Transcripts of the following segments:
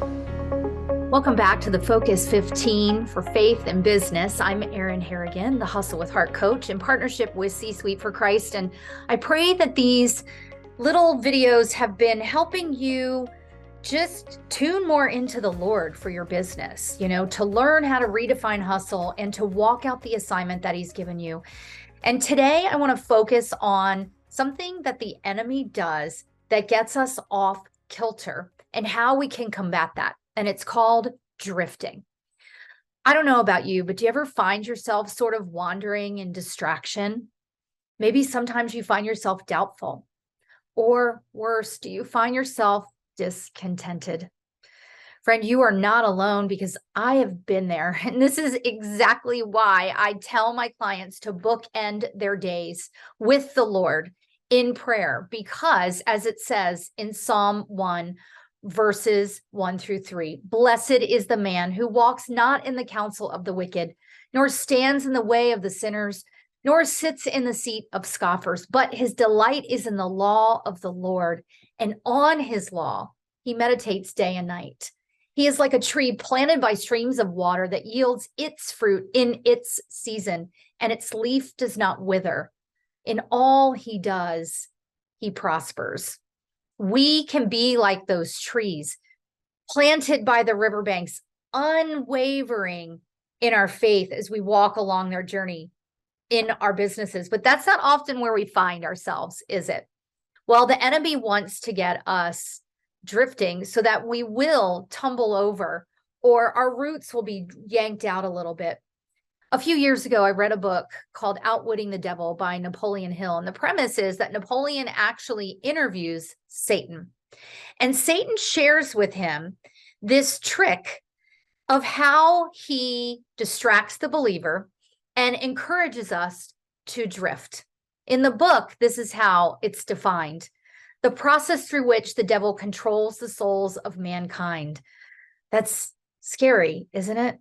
Welcome back to the Focus 15 for Faith and Business. I'm Erin Harrigan, the Hustle with Heart coach in partnership with C-Suite for Christ. And I pray that these little videos have been helping you just tune more into the Lord for your business, to learn how to redefine hustle and to walk out the assignment that He's given you. And today I want to focus on something that the enemy does that gets us off kilter and how we can combat that. And it's called drifting. I don't know about you, but do you ever find yourself sort of wandering in distraction? Maybe sometimes you find yourself doubtful, or worse, do you find yourself discontented? Friend, you are not alone, because I have been there. And this is exactly why I tell my clients to bookend their days with the Lord in prayer, because as it says in Psalm 1, verses 1-3, blessed is the man who walks not in the counsel of the wicked, nor stands in the way of the sinners, nor sits in the seat of scoffers, but his delight is in the law of the Lord, and on his law he meditates day and night. He is like a tree planted by streams of water that yields its fruit in its season, and its leaf does not wither. In all he does, he prospers. We can be like those trees planted by the riverbanks, unwavering in our faith as we walk along their journey in our businesses. But that's not often where we find ourselves, is it? Well, the enemy wants to get us drifting so that we will tumble over, or our roots will be yanked out a little bit. A few years ago, I read a book called Outwitting the Devil by Napoleon Hill. And the premise is that Napoleon actually interviews Satan. And Satan shares with him this trick of how he distracts the believer and encourages us to drift. In the book, this is how it's defined: the process through which the devil controls the souls of mankind. That's scary, isn't it?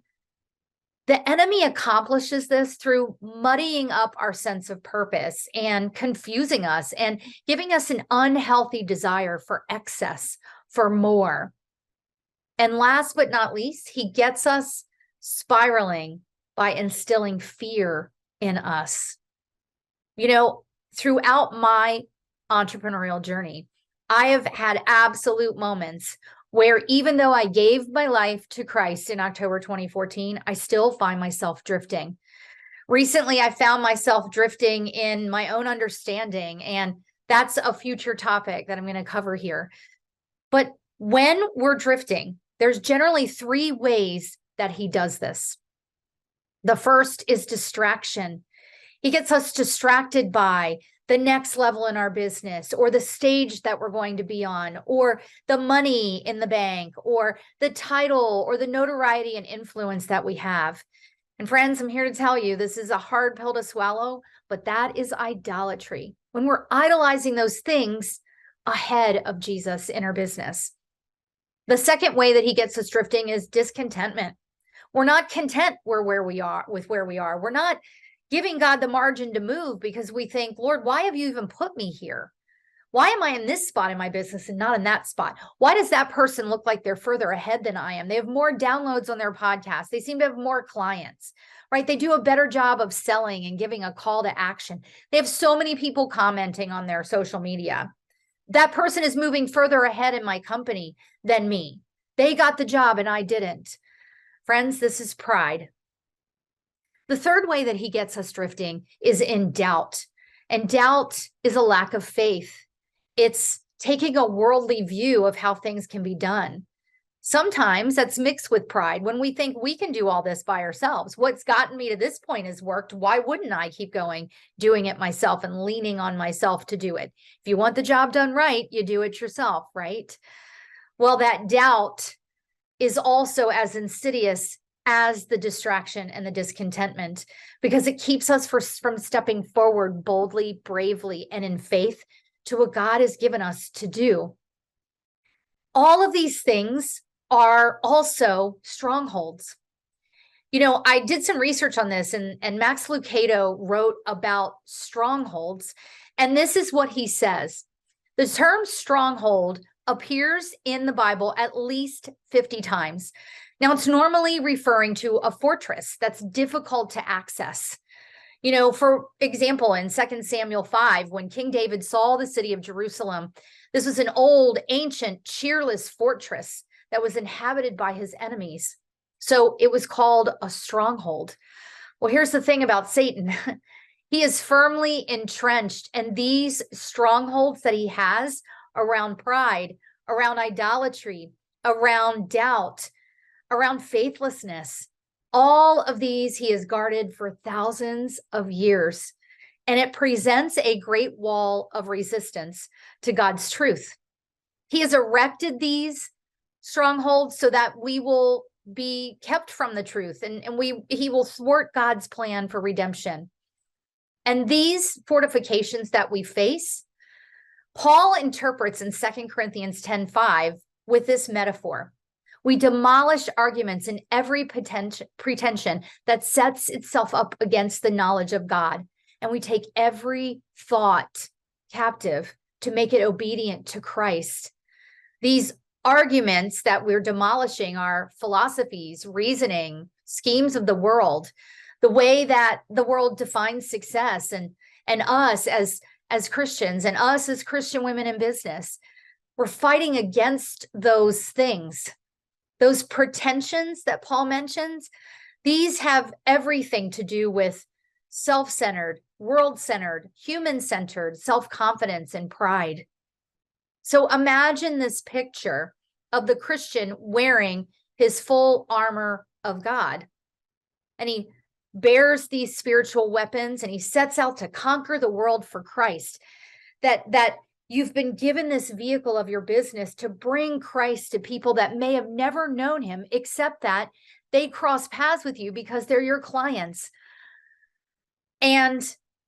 The enemy accomplishes this through muddying up our sense of purpose and confusing us and giving us an unhealthy desire for excess, for more. And last but not least, he gets us spiraling by instilling fear in us. Throughout my entrepreneurial journey, I have had absolute moments where, even though I gave my life to Christ in October 2014, I still find myself drifting. Recently, I found myself drifting in my own understanding, and that's a future topic that I'm going to cover here. But when we're drifting, there's generally 3 ways that he does this. The first is distraction. He gets us distracted by the next level in our business, or the stage that we're going to be on, or the money in the bank, or the title, or the notoriety and influence that we have. And friends, I'm here to tell you, this is a hard pill to swallow, but that is idolatry, when we're idolizing those things ahead of Jesus in our business. The second way that he gets us drifting is discontentment. We're not content with where we are. We're not giving God the margin to move, because we think, Lord, why have you even put me here? Why am I in this spot in my business and not in that spot? Why does that person look like they're further ahead than I am? They have more downloads on their podcast. They seem to have more clients, right? They do a better job of selling and giving a call to action. They have so many people commenting on their social media. That person is moving further ahead in my company than me. They got the job and I didn't. Friends, this is pride. The third way that he gets us drifting is in doubt. And doubt is a lack of faith. It's taking a worldly view of how things can be done. Sometimes that's mixed with pride, when we think we can do all this by ourselves. What's gotten me to this point has worked. Why wouldn't I keep going, doing it myself and leaning on myself to do it? If you want the job done right, you do it yourself, right? Well, that doubt is also as insidious as the distraction and the discontentment, because it keeps us from stepping forward boldly, bravely, and in faith to what God has given us to do. All of these things are also strongholds. I did some research on this, and Max Lucado wrote about strongholds, and this is what he says. The term stronghold appears in the Bible at least 50 times. Now, it's normally referring to a fortress that's difficult to access. You know, for example, in 2 Samuel 5, when King David saw the city of Jerusalem, this was an old, ancient, cheerless fortress that was inhabited by his enemies. So it was called a stronghold. Well, here's the thing about Satan. He is firmly entrenched, and these strongholds that he has around pride, around idolatry, around doubt, around faithlessness, all of these he has guarded for thousands of years, and it presents a great wall of resistance to God's truth. He has erected these strongholds so that we will be kept from the truth, and he will thwart God's plan for redemption. And these fortifications that we face, Paul interprets in 2 Corinthians 10:5 with this metaphor. We demolish arguments and every pretension that sets itself up against the knowledge of God. And we take every thought captive to make it obedient to Christ. These arguments that we're demolishing are philosophies, reasoning, schemes of the world, the way that the world defines success, and us as Christians, and us as Christian women in business. We're fighting against those things. Those pretensions that Paul mentions, these have everything to do with self-centered, world-centered, human-centered self-confidence and pride. So imagine this picture of the Christian wearing his full armor of God. And he bears these spiritual weapons and he sets out to conquer the world for Christ. That you've been given this vehicle of your business to bring Christ to people that may have never known him, except that they cross paths with you because they're your clients. And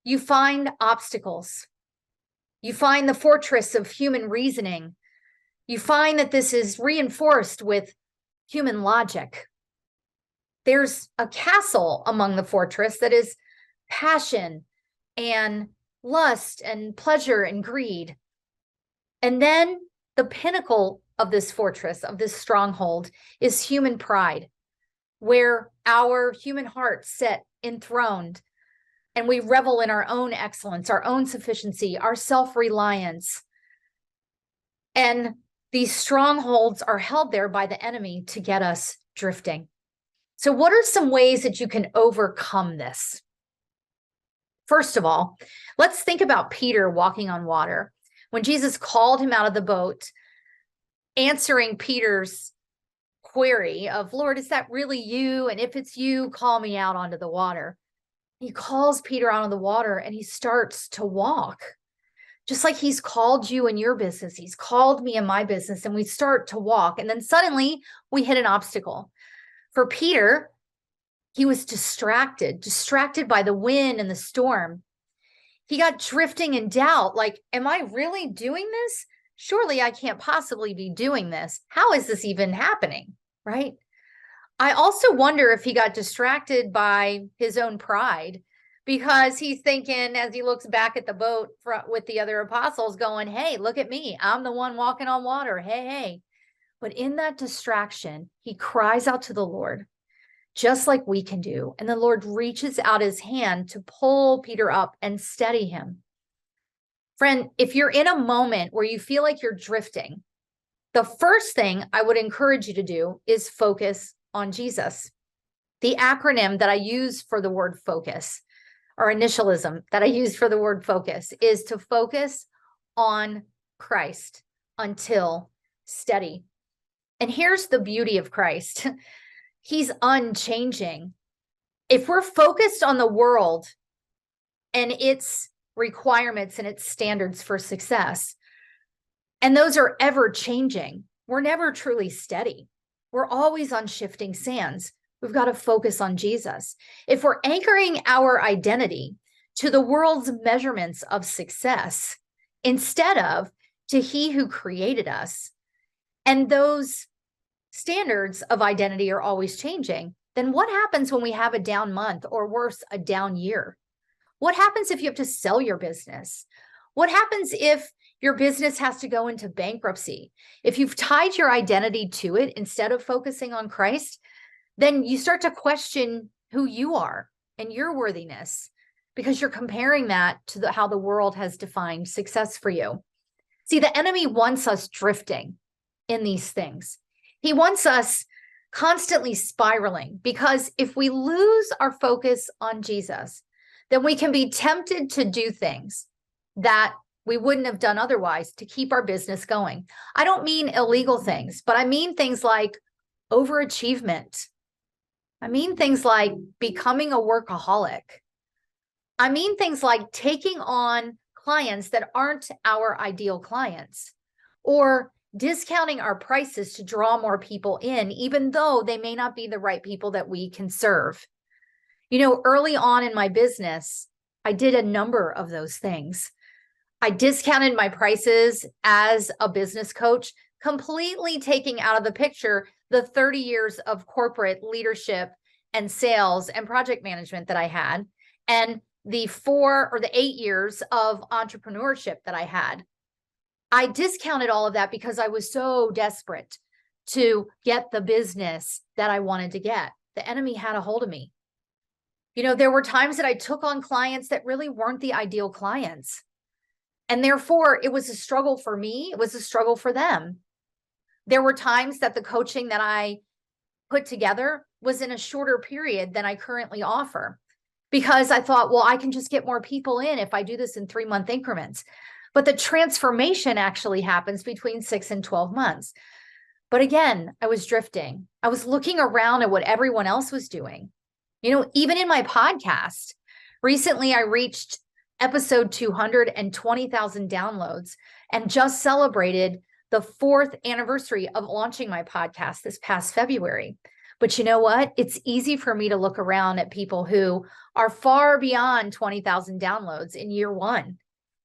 you find obstacles. You find the fortress of human reasoning. You find that this is reinforced with human logic. There's a castle among the fortress that is passion and lust and pleasure and greed. And then the pinnacle of this fortress, of this stronghold, is human pride, where our human hearts sit enthroned and we revel in our own excellence, our own sufficiency, our self-reliance. And these strongholds are held there by the enemy to get us drifting. So what are some ways that you can overcome this? First of all, let's think about Peter walking on water. When Jesus called him out of the boat, answering Peter's query of, Lord, is that really you? And if it's you, call me out onto the water. He calls Peter out on the water and he starts to walk. Just like he's called you in your business, he's called me in my business, and we start to walk. And then suddenly we hit an obstacle. For Peter, he was distracted by the wind and the storm. He got drifting in doubt, like, am I really doing this? Surely I can't possibly be doing this. How is this even happening, right? I also wonder if he got distracted by his own pride, because he's thinking, as he looks back at the boat with the other apostles, going, hey, look at me. I'm the one walking on water. Hey. But in that distraction, he cries out to the Lord, just like we can do. And the Lord reaches out his hand to pull Peter up and steady him. Friend, if you're in a moment where you feel like you're drifting, the first thing I would encourage you to do is focus on Jesus. The acronym that I use for the word focus, or initialism that I use for the word focus, is to focus on Christ until steady. And here's the beauty of Christ. He's unchanging. If we're focused on the world and its requirements and its standards for success, and those are ever changing, we're never truly steady. We're always on shifting sands. We've got to focus on Jesus. If we're anchoring our identity to the world's measurements of success instead of to He who created us, and those standards of identity are always changing, then what happens when we have a down month, or worse, a down year? What happens if you have to sell your business? What happens if your business has to go into bankruptcy. If you've tied your identity to it instead of focusing on Christ, then you start to question who you are and your worthiness because you're comparing that to how the world has defined success for you. See, the enemy wants us drifting in these things. He wants us constantly spiraling, because if we lose our focus on Jesus, then we can be tempted to do things that we wouldn't have done otherwise to keep our business going. I don't mean illegal things, but I mean things like overachievement. I mean things like becoming a workaholic. I mean things like taking on clients that aren't our ideal clients, or discounting our prices to draw more people in, even though they may not be the right people that we can serve. Early on in my business, I did a number of those things. I discounted my prices as a business coach, completely taking out of the picture the 30 years of corporate leadership and sales and project management that I had, and the 4 or the 8 years of entrepreneurship that I had. I discounted all of that because I was so desperate to get the business that I wanted to get. The enemy had a hold of me. There were times that I took on clients that really weren't the ideal clients. And therefore, it was a struggle for me. It was a struggle for them. There were times that the coaching that I put together was in a shorter period than I currently offer, because I thought, well, I can just get more people in if I do this in 3-month increments. But the transformation actually happens between 6 and 12 months. But again, I was drifting. I was looking around at what everyone else was doing. Even in my podcast, recently I reached episode 200 and 20,000 downloads, and just celebrated the 4th anniversary of launching my podcast this past February. But you know what? It's easy for me to look around at people who are far beyond 20,000 downloads in year 1.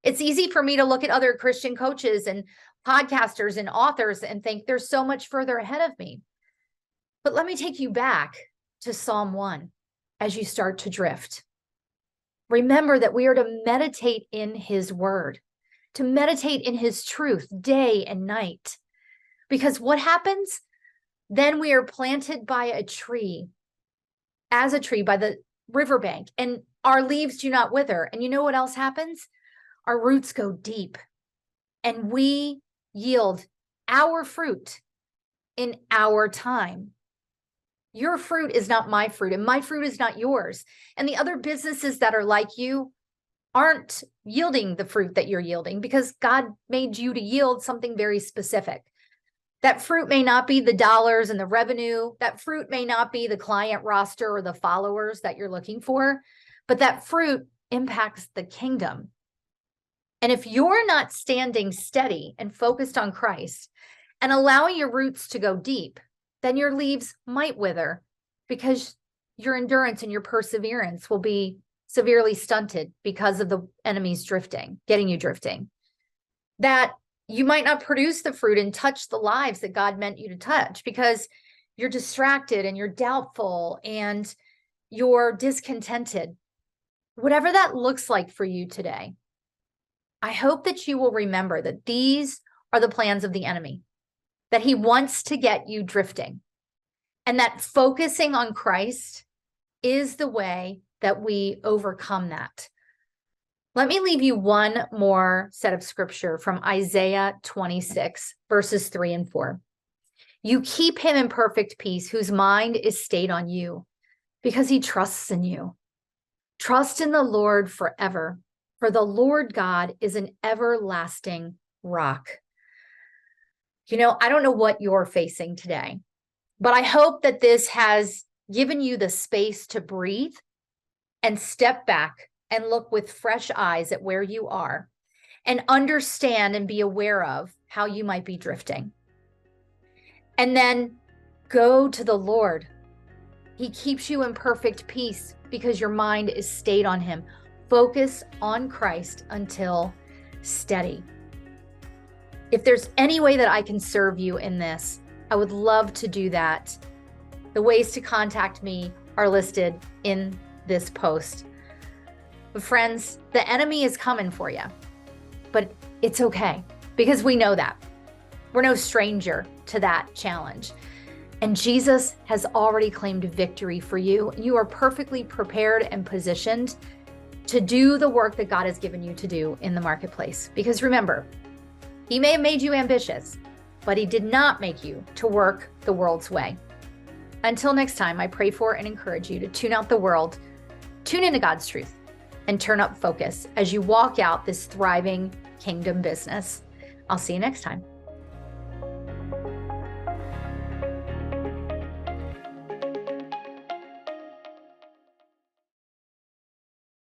It's easy for me to look at other Christian coaches and podcasters and authors and think they're so much further ahead of me. But let me take you back to Psalm 1 as you start to drift. Remember that we are to meditate in his word, to meditate in his truth day and night. Because what happens? Then we are planted by a tree, as a tree by the riverbank, and our leaves do not wither. And you know what else happens? Our roots go deep, and we yield our fruit in our time. Your fruit is not my fruit, and my fruit is not yours. And the other businesses that are like you aren't yielding the fruit that you're yielding, because God made you to yield something very specific. That fruit may not be the dollars and the revenue. That fruit may not be the client roster or the followers that you're looking for, but that fruit impacts the kingdom. And if you're not standing steady and focused on Christ and allowing your roots to go deep, then your leaves might wither, because your endurance and your perseverance will be severely stunted because of the enemy's drifting, getting you drifting. That you might not produce the fruit and touch the lives that God meant you to touch because you're distracted and you're doubtful and you're discontented. Whatever that looks like for you today, I hope that you will remember that these are the plans of the enemy, that he wants to get you drifting, and that focusing on Christ is the way that we overcome that. Let me leave you one more set of scripture from Isaiah 26, verses 3 and 4. You keep him in perfect peace, whose mind is stayed on you, because he trusts in you. Trust in the Lord forever, for the Lord God is an everlasting rock. I don't know what you're facing today, but I hope that this has given you the space to breathe and step back and look with fresh eyes at where you are and understand and be aware of how you might be drifting. And then go to the Lord. He keeps you in perfect peace because your mind is stayed on him. Focus on Christ until steady. If there's any way that I can serve you in this, I would love to do that. The ways to contact me are listed in this post. But friends, the enemy is coming for you. But It's okay, because we know that. We're no stranger to that challenge. And Jesus has already claimed victory for you. You are perfectly prepared and positioned to do the work that God has given you to do in the marketplace. Because remember, He may have made you ambitious, but He did not make you to work the world's way. Until next time, I pray for and encourage you to tune out the world, tune into God's truth, and turn up focus as you walk out this thriving kingdom business. I'll see you next time.